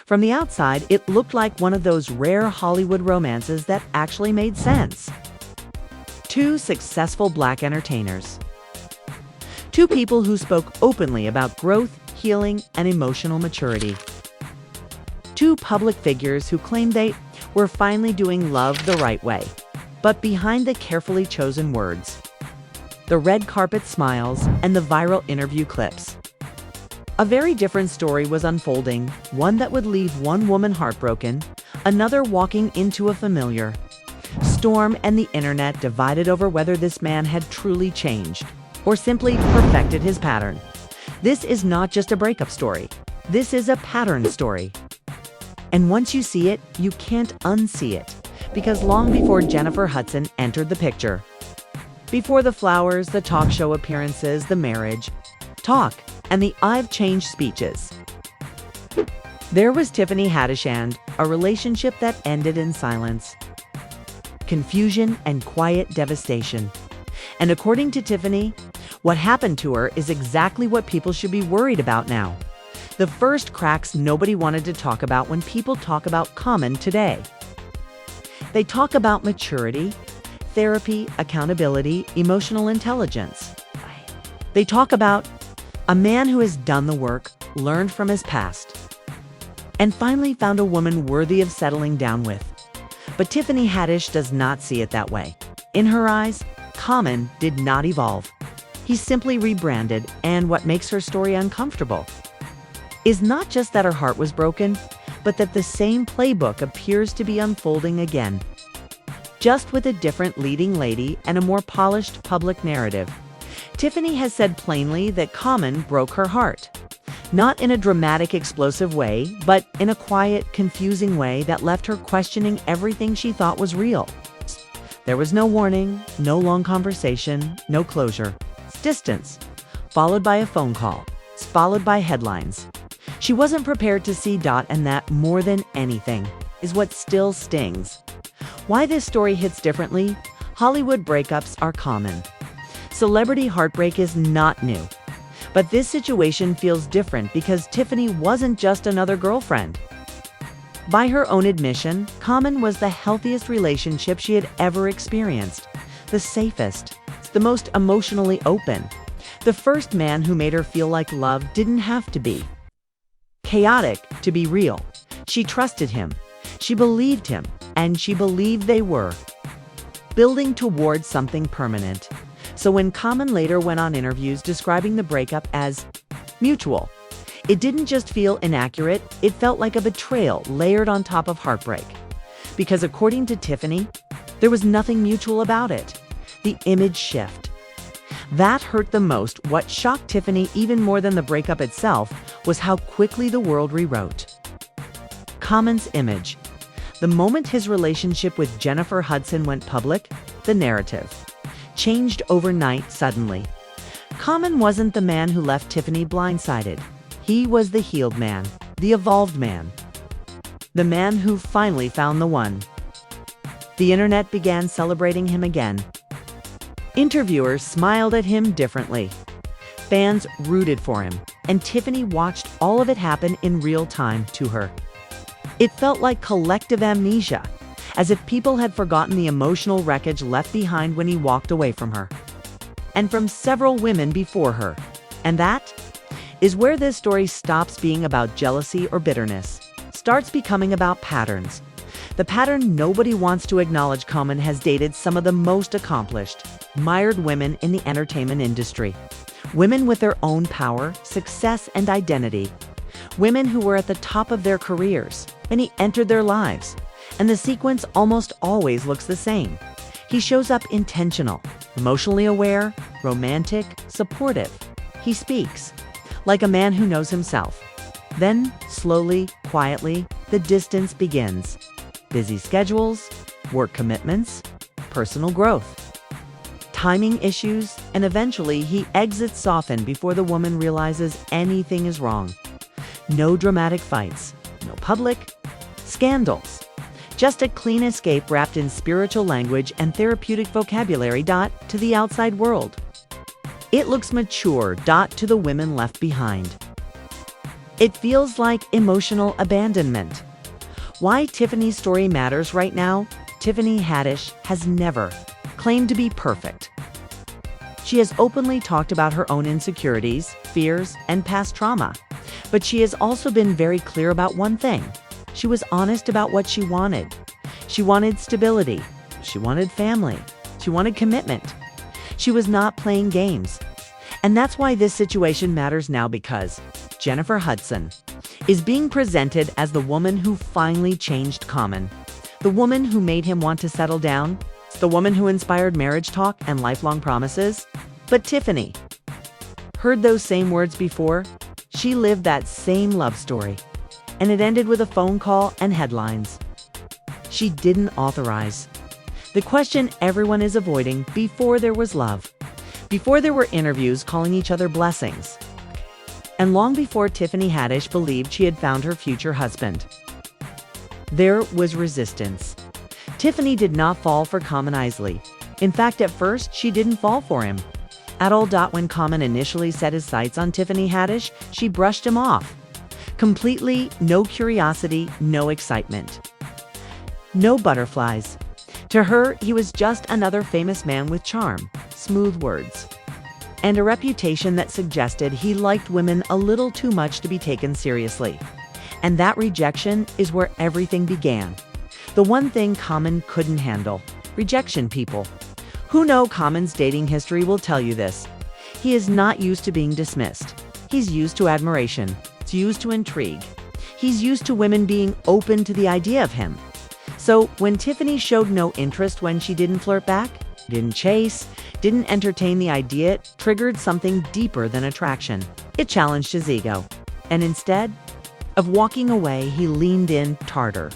From the outside, it looked like one of those rare Hollywood romances that actually made sense. Two successful Black entertainers. Two people who spoke openly about growth, healing, and emotional maturity. Two public figures who claimed they were finally doing love the right way, but behind the carefully chosen words, the red carpet smiles, and the viral interview clips. A very different story was unfolding, one that would leave one woman heartbroken, another walking into a familiar storm, and the internet divided over whether this man had truly changed or simply perfected his pattern. This is not just a breakup story. This is a pattern story. And once you see it, you can't unsee it, because long before Jennifer Hudson entered the picture, before the flowers, the talk show appearances, the marriage talk, and the "I've changed" speeches, there was Tiffany Haddish, and a relationship that ended in silence, confusion, and quiet devastation. And according to Tiffany, what happened to her is exactly what people should be worried about now. The first cracks nobody wanted to talk about when people talk about Common today. They talk about maturity, therapy, accountability, emotional intelligence. They talk about a man who has done the work, learned from his past, and finally found a woman worthy of settling down with. But Tiffany Haddish does not see it that way. In her eyes, Common did not evolve. He simply rebranded, and what makes her story uncomfortable is not just that her heart was broken, but that the same playbook appears to be unfolding again, just with a different leading lady and a more polished public narrative. Tiffany has said plainly that Common broke her heart. Not in a dramatic, explosive way, but in a quiet, confusing way that left her questioning everything she thought was real. There was no warning, no long conversation, no closure. Distance, followed by a phone call, followed by headlines. She wasn't prepared to see and that, more than anything, is what still stings. Why this story hits differently? Hollywood breakups are common. Celebrity heartbreak is not new. But this situation feels different because Tiffany wasn't just another girlfriend. By her own admission, Common was the healthiest relationship she had ever experienced, the safest, the most emotionally open, the first man who made her feel like love didn't have to be chaotic to be real. She trusted him, she believed him, and she believed they were building towards something permanent. So when Common later went on interviews describing the breakup as mutual, it didn't just feel inaccurate, it felt like a betrayal layered on top of heartbreak. Because according to Tiffany, there was nothing mutual about it. The image shift. That hurt the most. What shocked Tiffany even more than the breakup itself was how quickly the world rewrote Common's image. The moment his relationship with Jennifer Hudson went public, the narrative changed overnight suddenly. Common wasn't the man who left Tiffany blindsided. He was the healed man, the evolved man, the man who finally found the one. The internet began celebrating him again. Interviewers smiled at him differently. Fans rooted for him, and Tiffany watched all of it happen in real time to her. It felt like collective amnesia, as if people had forgotten the emotional wreckage left behind when he walked away from her, and from several women before her. And that is where this story stops being about jealousy or bitterness, starts becoming about patterns. The pattern nobody wants to acknowledge. Common has dated some of the most accomplished, admired women in the entertainment industry. Women with their own power, success, and identity. Women who were at the top of their careers, and he entered their lives. And the sequence almost always looks the same. He shows up intentional, emotionally aware, romantic, supportive. He speaks like a man who knows himself. Then, slowly, quietly, the distance begins. Busy schedules, work commitments, personal growth, timing issues, and eventually he exits softened before the woman realizes anything is wrong. No dramatic fights, no public scandals. Just a clean escape wrapped in spiritual language and therapeutic vocabulary. To the outside world, it looks mature. To the women left behind, It feels like emotional abandonment. Why Tiffany's story matters right now? Tiffany Haddish has never claimed to be perfect. She has openly talked about her own insecurities, fears, and past trauma. But she has also been very clear about one thing. She was honest about what she wanted. She wanted stability. She wanted family. She wanted commitment. She was not playing games. And that's why this situation matters now, because Jennifer Hudson is being presented as the woman who finally changed Common, the woman who made him want to settle down, the woman who inspired marriage talk and lifelong promises. But Tiffany heard those same words before. She lived that same love story, and it ended with a phone call and headlines she didn't authorize. The question everyone is avoiding: before there was love, before there were interviews calling each other blessings, and long before Tiffany Haddish believed she had found her future husband, there was resistance. Tiffany did not fall for Common easily. In fact, at first, she didn't fall for him at all. When Common initially set his sights on Tiffany Haddish, she brushed him off completely. No curiosity, no excitement, no butterflies. To her, he was just another famous man with charm, smooth words, and a reputation that suggested he liked women a little too much to be taken seriously. And that rejection is where everything began. The one thing Common couldn't handle: rejection. People who know Common's dating history will tell you this. He is not used to being dismissed. He's used to admiration. He's used to intrigue. He's used to women being open to the idea of him. So when Tiffany showed no interest, when she didn't flirt back, didn't chase, didn't entertain the idea, it triggered something deeper than attraction. It challenged his ego. And instead of walking away, he leaned in harder.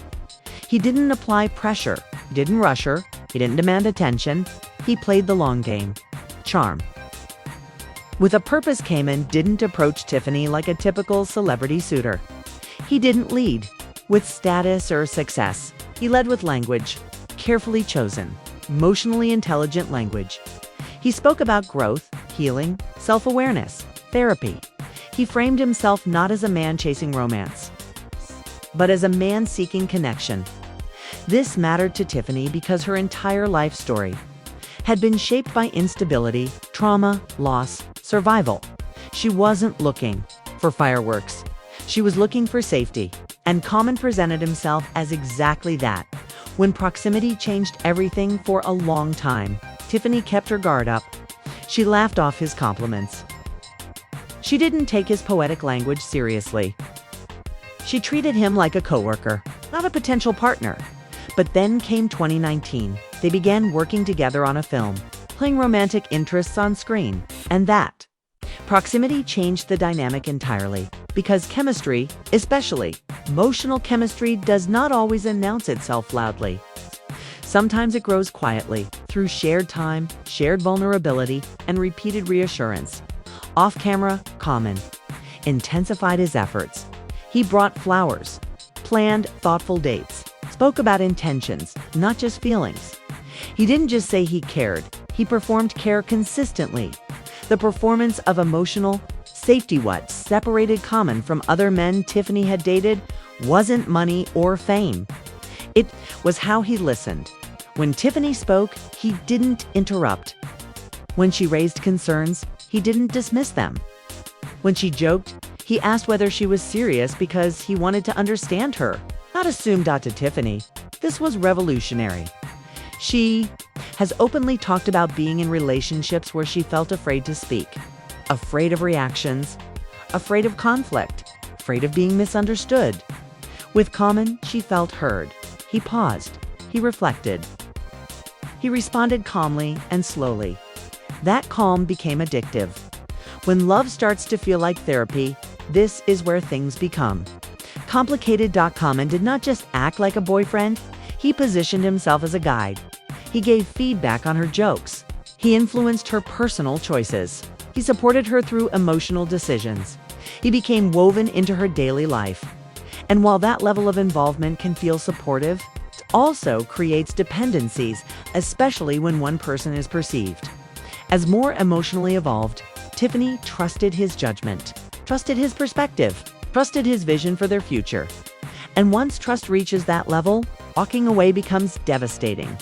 He didn't apply pressure. He didn't rush her. He didn't demand attention. He played the long game. Charm. With a purpose. Common didn't approach Tiffany like a typical celebrity suitor. He didn't lead with status or success. He led with language, carefully chosen, emotionally intelligent language. He spoke about growth, healing, self-awareness, therapy. He framed himself not as a man chasing romance, but as a man seeking connection. This mattered to Tiffany because her entire life story had been shaped by instability, trauma, loss, survival. She wasn't looking for fireworks. She was looking for safety. And Common presented himself as exactly that. When proximity changed everything. For a long time, Tiffany kept her guard up. She laughed off his compliments. She didn't take his poetic language seriously. She treated him like a coworker, not a potential partner. But then came 2019. They began working together on a film, playing romantic interests on screen. And that proximity changed the dynamic entirely. Because chemistry, especially emotional chemistry, does not always announce itself loudly. Sometimes it grows quietly, through shared time, shared vulnerability, and repeated reassurance. Off camera, Common intensified his efforts. He brought flowers, planned thoughtful dates, spoke about intentions, not just feelings. He didn't just say he cared, he performed care consistently. The performance of emotional safety. What separated Common from other men Tiffany had dated wasn't money or fame. It was how he listened. When Tiffany spoke, he didn't interrupt. When she raised concerns, he didn't dismiss them. When she joked, he asked whether she was serious because he wanted to understand her, not assume. To Tiffany, this was revolutionary. She has openly talked about being in relationships where she felt afraid to speak. Afraid of reactions, afraid of conflict, afraid of being misunderstood. With Common, she felt heard. He paused. He reflected. He responded calmly and slowly. That calm became addictive. When love starts to feel like therapy, this is where things become complicated. Common did not just act like a boyfriend. He positioned himself as a guide. He gave feedback on her jokes. He influenced her personal choices. He supported her through emotional decisions. He became woven into her daily life. And while that level of involvement can feel supportive, it also creates dependencies, especially when one person is perceived. As more emotionally evolved, Tiffany trusted his judgment, trusted his perspective. trusted his vision for their future. And once trust reaches that level, walking away becomes devastating.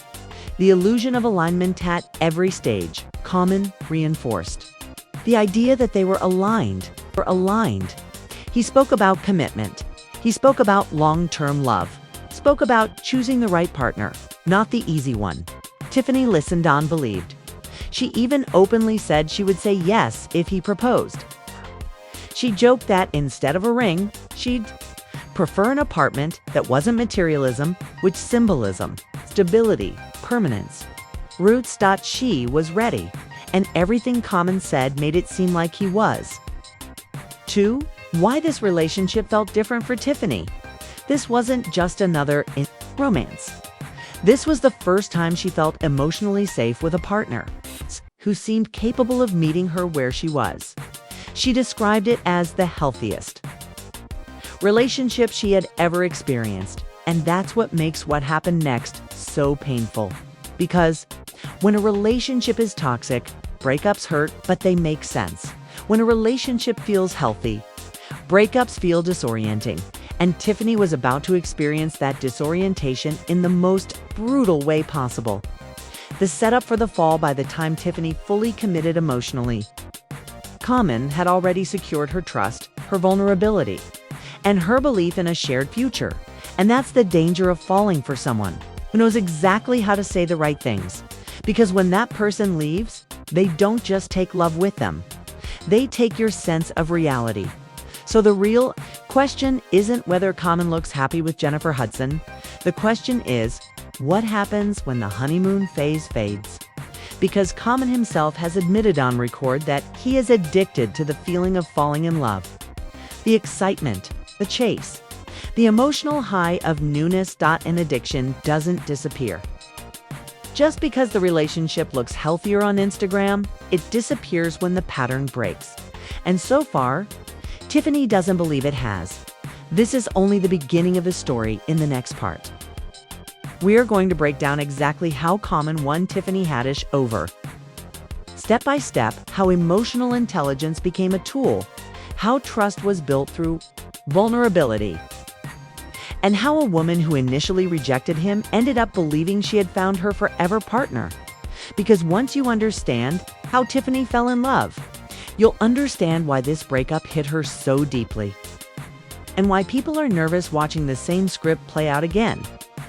The illusion of alignment at every stage, Common reinforced. The idea that they were aligned. He spoke about commitment. He spoke about long-term love. Spoke about choosing the right partner, not the easy one. Tiffany listened on, believed. She even openly said she would say yes if he proposed. She joked that instead of a ring, she'd prefer an apartment that wasn't materialism, which symbolism, stability, permanence. Roots. She was ready, and everything Common said made it seem like he was. 2. Why this relationship felt different for Tiffany. This wasn't just another romance. This was the first time she felt emotionally safe with a partner who seemed capable of meeting her where she was. She described it as the healthiest relationship she had ever experienced, and that's what makes what happened next so painful. Because when a relationship is toxic, breakups hurt, but they make sense. When a relationship feels healthy, breakups feel disorienting, and Tiffany was about to experience that disorientation in the most brutal way possible. The setup for the fall. By the time Tiffany fully committed emotionally, Common had already secured her trust, her vulnerability, and her belief in a shared future. And that's the danger of falling for someone who knows exactly how to say the right things. Because when that person leaves, they don't just take love with them. They take your sense of reality. So the real question isn't whether Common looks happy with Jennifer Hudson. The question is, what happens when the honeymoon phase fades? Because Common himself has admitted on record that he is addicted to the feeling of falling in love. The excitement, the chase, the emotional high of newness. And addiction doesn't disappear. Just because the relationship looks healthier on Instagram, it disappears when the pattern breaks. And so far, Tiffany doesn't believe it has. This is only the beginning of the story. In the next part, we are going to break down exactly how Common won Tiffany Haddish over. Step by step, how emotional intelligence became a tool, how trust was built through vulnerability, and how a woman who initially rejected him ended up believing she had found her forever partner. Because once you understand how Tiffany fell in love, you'll understand why this breakup hit her so deeply, and why people are nervous watching the same script play out again.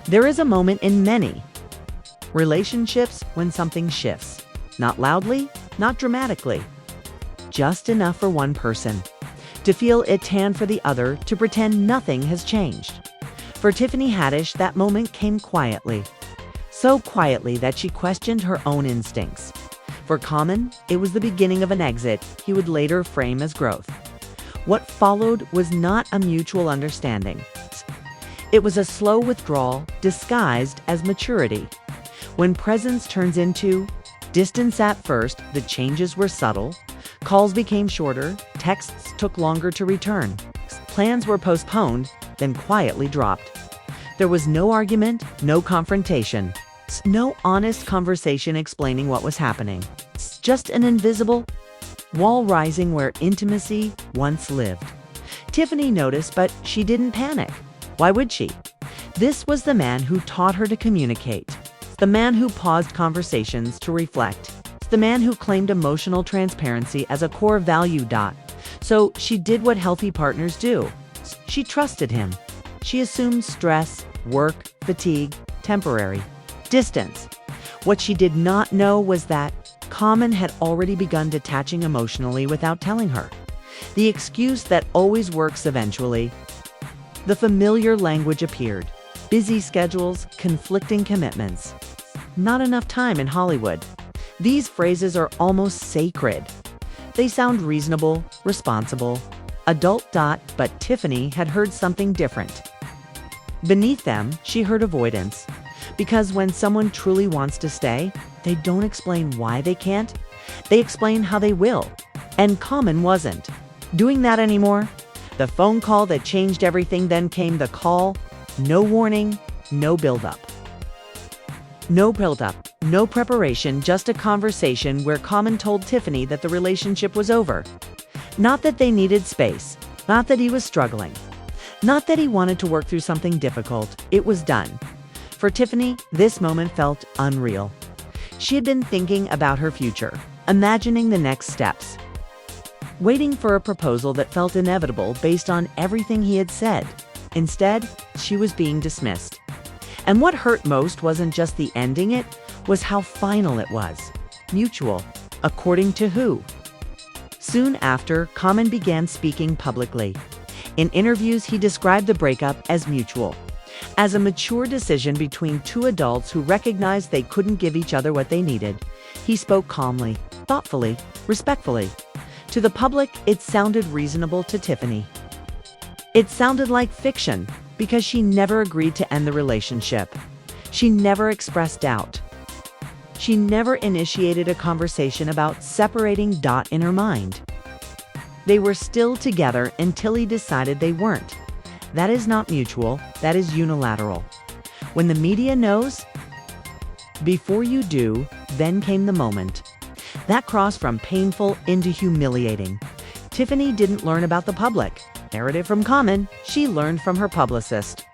There is a moment in many relationships when something shifts. Not loudly, not dramatically. Just enough for one person to feel it, and for the other to pretend nothing has changed. For Tiffany Haddish, that moment came quietly. So quietly that she questioned her own instincts. For Common, it was the beginning of an exit he would later frame as growth. What followed was not a mutual understanding. It was a slow withdrawal disguised as maturity. When presence turns into distance. At first, the changes were subtle. Calls became shorter, texts took longer to return. Plans were postponed, then quietly dropped. There was no argument, no confrontation, no honest conversation explaining what was happening. Just an invisible wall rising where intimacy once lived. Tiffany noticed, but she didn't panic. Why would she? This was the man who taught her to communicate. The man who paused conversations to reflect. The man who claimed emotional transparency as a core value. So she did what healthy partners do. She trusted him. She assumed stress, work, fatigue, temporary distance. What she did not know was that Common had already begun detaching emotionally without telling her. The excuse that always works eventually. The familiar language appeared. Busy schedules, conflicting commitments. Not enough time in Hollywood. These phrases are almost sacred. They sound reasonable, responsible, adult. But Tiffany had heard something different. Beneath them, she heard avoidance. Because when someone truly wants to stay, they don't explain why they can't. They explain how they will. And Common wasn't doing that anymore. The phone call that changed everything. Then came the call. No warning, no build-up. No preparation, just a conversation where Common told Tiffany that the relationship was over. Not that they needed space, Not that he was struggling. Not that he wanted to work through something difficult. It was done. For Tiffany, this moment felt unreal. She had been thinking about her future, imagining the next steps, waiting for a proposal that felt inevitable based on everything he had said. Instead, she was being dismissed. And what hurt most wasn't just the ending, it was how final it was. Mutual. According to who? Soon after, Common began speaking publicly. In interviews, he described the breakup as mutual, as a mature decision between two adults who recognized they couldn't give each other what they needed. He spoke calmly, thoughtfully, respectfully. To the public, it sounded reasonable. To Tiffany, it sounded like fiction, because she never agreed to end the relationship. She never expressed doubt. She never initiated a conversation about separating. In her mind, they were still together until he decided they weren't. That is not mutual, that is unilateral. When the media knows, before you do, then came the moment. That crossed from painful into humiliating. Tiffany didn't learn about the public narrative from Common, she learned from her publicist.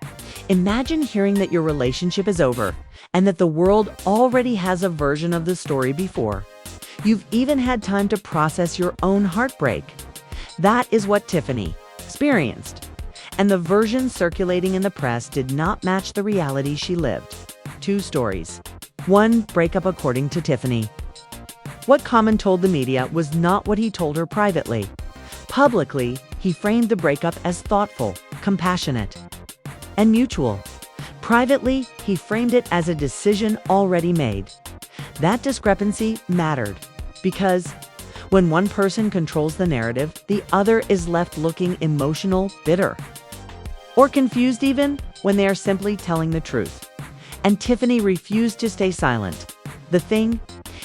Imagine hearing that your relationship is over and that the world already has a version of the story before you've even had time to process your own heartbreak. That is what Tiffany experienced. And the version circulating in the press did not match the reality she lived. Two stories. One, breakup according to Tiffany. What Common told the media was not what he told her privately. Publicly, he framed the breakup as thoughtful, compassionate, and mutual. Privately, he framed it as a decision already made. That discrepancy mattered, because when one person controls the narrative, the other is left looking emotional, bitter, or confused even when they are simply telling the truth. And Tiffany refused to stay silent. The thing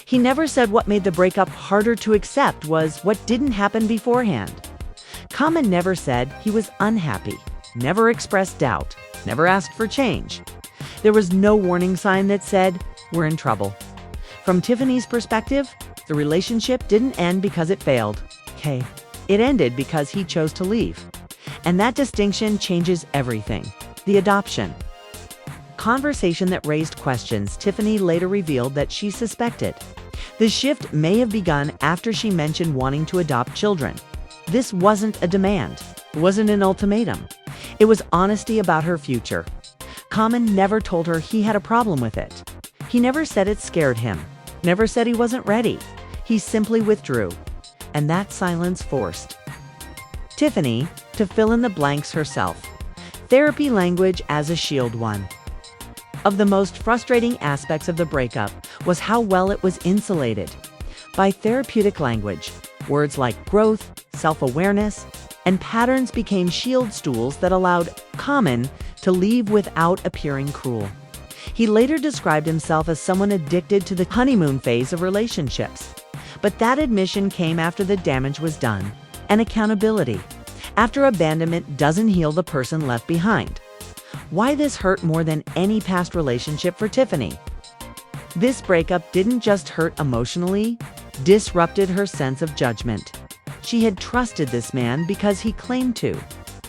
he never said what made the breakup harder to accept was what didn't happen beforehand. Common never said he was unhappy, never expressed doubt, never asked for change. There was no warning sign that said, "We're in trouble." From Tiffany's perspective, the relationship didn't end because it failed. It ended because he chose to leave. And that distinction changes everything. The adoption conversation that raised questions, Tiffany later revealed that she suspected. The shift may have begun after she mentioned wanting to adopt children. This wasn't a demand. It wasn't an ultimatum. It was honesty about her future. Common never told her he had a problem with it. He never said it scared him. Never said he wasn't ready. He simply withdrew. And that silence forced Tiffany to fill in the blanks herself. Therapy language as a shield. One of the most frustrating aspects of the breakup was how well it was insulated by therapeutic language. Words like growth, self-awareness, and patterns became shield stools that allowed Common to leave without appearing cruel. He later described himself as someone addicted to the honeymoon phase of relationships. But that admission came after the damage was done, and accountability. After abandonment doesn't heal the person left behind. Why this hurt more than any past relationship for Tiffany? This breakup didn't just hurt emotionally, disrupted her sense of judgment. She had trusted this man because he claimed to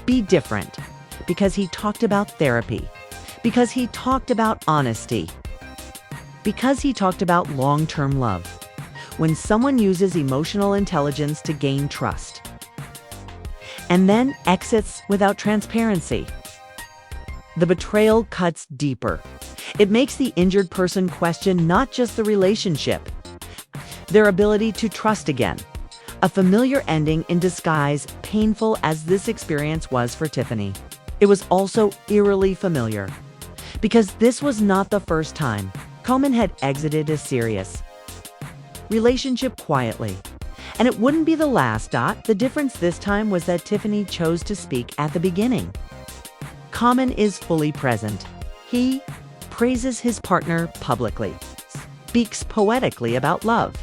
be different, because he talked about therapy, because he talked about honesty, because he talked about long-term love. When someone uses emotional intelligence to gain trust and then exits without transparency, the betrayal cuts deeper. It makes the injured person question not just the relationship, their ability to trust again. A familiar ending in disguise, painful as this experience was for Tiffany. It was also eerily familiar, because this was not the first time Common had exited a serious relationship quietly. And it wouldn't be the last. The difference this time was that Tiffany chose to speak at the beginning. Common is fully present. He praises his partner publicly, speaks poetically about love,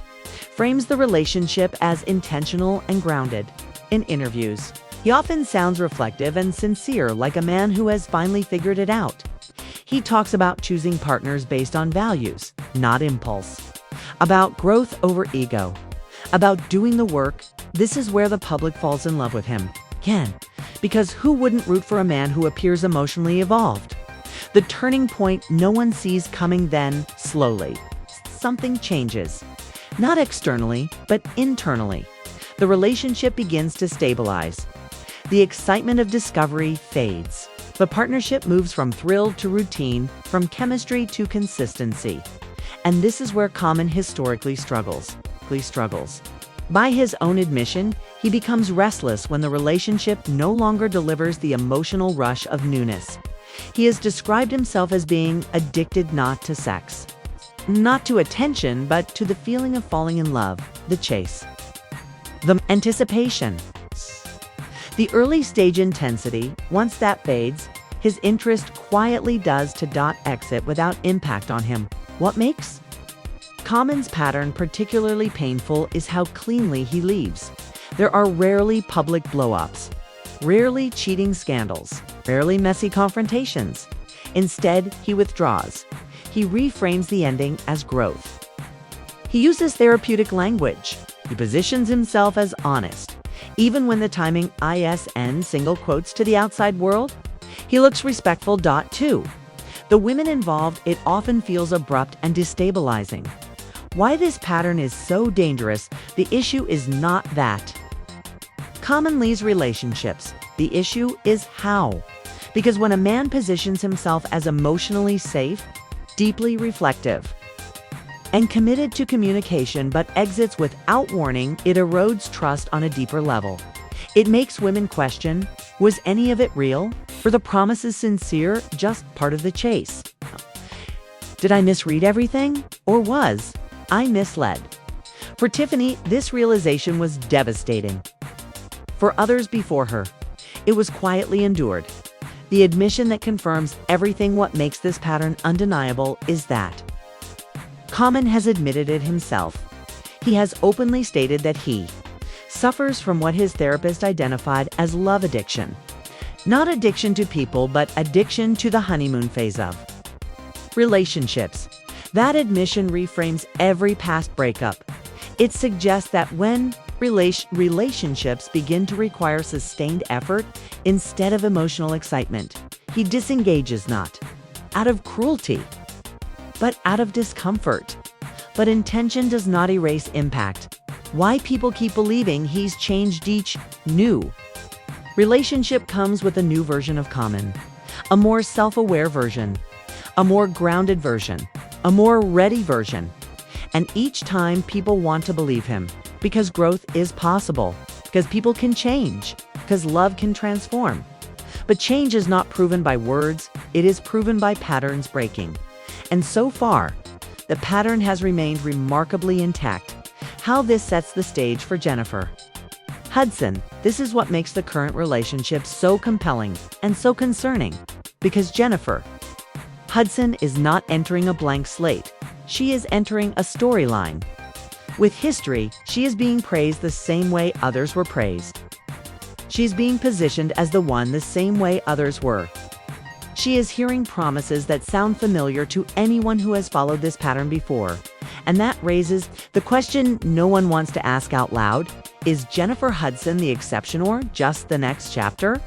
frames the relationship as intentional and grounded. In interviews, he often sounds reflective and sincere, like a man who has finally figured it out. He talks about choosing partners based on values, not impulse, about growth over ego, about doing the work. This is where the public falls in love with him. Again, Because who wouldn't root for a man who appears emotionally evolved? The turning point no one sees coming, then, slowly, something changes. Not externally, but internally. The relationship begins to stabilize. The excitement of discovery fades. The partnership moves from thrill to routine, from chemistry to consistency. And this is where Common historically struggles. By his own admission, he becomes restless when the relationship no longer delivers the emotional rush of newness. He has described himself as being addicted not to sex, not to attention, but to the feeling of falling in love, the chase, the anticipation. The early stage intensity, once that fades, his interest quietly does to exit without impact on him. What makes Common's pattern particularly painful is how cleanly he leaves. There are rarely public blow-ups, rarely cheating scandals, rarely messy confrontations. Instead, he withdraws. He reframes the ending as growth. He uses therapeutic language. He positions himself as honest. Even when the timing ISN single quotes to the outside world, he looks respectful. Too. The women involved, it often feels abrupt and destabilizing. Why this pattern is so dangerous, the issue is not that Common leaves relationships. The issue is how. Because when a man positions himself as emotionally safe, deeply reflective, and committed to communication but exits without warning, it erodes trust on a deeper level. It makes women question, was any of it real? Were the promises sincere, just part of the chase? Did I misread everything? Or was I misled? For Tiffany, this realization was devastating. For others before her, it was quietly endured. The admission that confirms everything. What makes this pattern undeniable is that Common has admitted it himself. He has openly stated that he suffers from what his therapist identified as love addiction. Not addiction to people, but addiction to the honeymoon phase of relationships. That admission reframes every past breakup. It suggests that when relationships begin to require sustained effort instead of emotional excitement, he disengages not out of cruelty, but out of discomfort. But intention does not erase impact. Why people keep believing he's changed each new relationship comes with a new version of Common, a more self-aware version, a more grounded version, a more ready version. And each time people want to believe him, because growth is possible, because people can change, because love can transform. But change is not proven by words, it is proven by patterns breaking. And so far, the pattern has remained remarkably intact. How this sets the stage for Jennifer Hudson. This is what makes the current relationship so compelling and so concerning. Because Jennifer Hudson is not entering a blank slate. She is entering a storyline. With history, she is being praised the same way others were praised. She is being positioned as the one the same way others were. She is hearing promises that sound familiar to anyone who has followed this pattern before. And that raises the question no one wants to ask out loud. Is Jennifer Hudson the exception or just the next chapter?